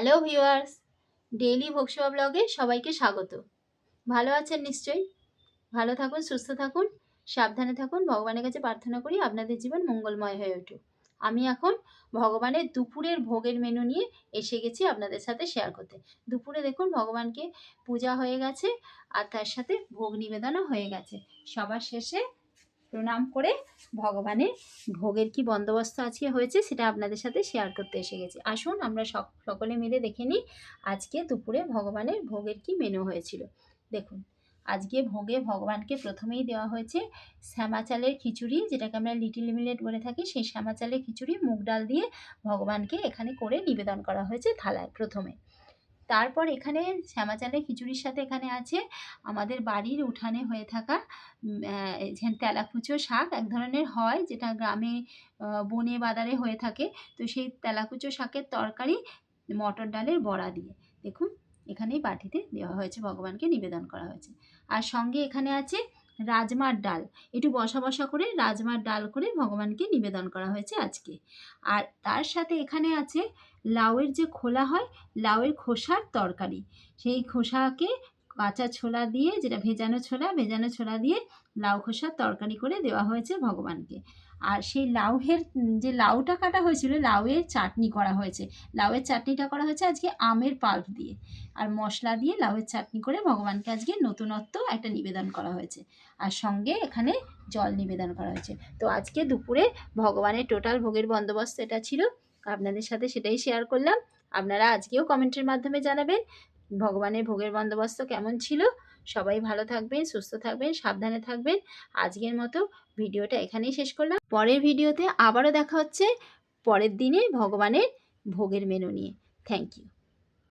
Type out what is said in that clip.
Hello viewers, daily ভোগসেবা ব্লগে সবাইকে স্বাগত। ভালো আছেন নিশ্চয়ই? ভালো থাকুন, সুস্থ থাকুন, সাবধানে থাকুন। ভগবানের কাছে প্রার্থনা করি আপনাদের জীবন মঙ্গলময় হয়ে উঠুক। আমি এখন ভগবানের দুপুরের ভোগের মেনু নিয়ে এসে গেছি আপনাদের সাথে শেয়ার করতে। দুপুরে দেখুন ভগবানকে পূজা হয়ে গেছে আর তার সাথে ভোগ নিবেদনও হয়ে গেছে। সবার শেষে প্রণাম করে ভগবানের ভোগের কি বন্দোবস্ত আজকে হয়েছে সেটা আপনাদের সাথে শেয়ার করতে এসে গেছি। আসুন আমরা সকলে মিলে দেখে নিই আজকে দুপুরে ভগবানের ভোগের কি মেনু হয়েছিল। দেখুন, আজকে ভোগে ভগবানকে প্রথমেই দেওয়া হয়েছে শ্যামা চালের খিচুড়ি, যেটাকে আমরা লিটিল মিলেট বলে থাকি। সেই শ্যামা চালের খিচুড়ি মুগ ডাল দিয়ে ভগবানকে এখানে করে নিবেদন করা হয়েছে থালায় প্রথমে। তারপর এখানে শ্যামা চালের খিচুড়ির সাথে এখানে আছে আমাদের বাড়ির উঠানে হয়ে থাকা তেলাকুচো শাক, এক ধরনের হয় যেটা গ্রামে বনে বাদারে হয়ে থাকে। তো সেই তেলাকুচো শাকের তরকারি মটর ডালের বড়া দিয়ে দেখুন এখানেই বাটিতে দেওয়া হয়েছে, ভগবানকে নিবেদন করা হয়েছে। আর সঙ্গে এখানে আছে রাজমার ডাল, একটু বসা বসা করে রাজমার ডাল করে ভগবানকে নিবেদন করা হয়েছে আজকে। আর তার সাথে এখানে আছে লাউয়ের যে খোলা হয়, লাউয়ের খোসার তরকারি। সেই খোসাকে কাঁচা ছোলা দিয়ে, যেটা ভেজানো ছোলা দিয়ে লাউ খোসার তরকারি করে দেওয়া হয়েছে ভগবানকে। আর সেই লাউয়ের যে লাউটা কাটা হয়েছিল, লাউয়ের চাটনি করা হয়েছে। লাউয়ের চাটনিটা করা হয়েছে আজকে আমের পাল্প দিয়ে আর মশলা দিয়ে লাউয়ের চাটনি করে ভগবানকে আজকে নতুনত্ব একটা নিবেদন করা হয়েছে। আর সঙ্গে এখানে জল নিবেদন করা হয়েছে। তো আজকে দুপুরে ভগবানের টোটাল ভোগের বন্দোবস্ত এটা ছিল, আপনাদের সাথে সেটাই শেয়ার করলাম। আপনারা আজকেও কমেন্টের মাধ্যমে জানাবেন ভগবানের ভোগের বন্দোবস্ত কেমন ছিল। সবাই ভালো থাকবেন, সুস্থ থাকবেন, সাবধানে থাকবেন। আজকের মতো ভিডিওটা এখানেই শেষ করলাম। পরের ভিডিওতে আবারও দেখা হচ্ছে পরের দিনে ভগবানের ভোগের মেনু নিয়ে। Thank you.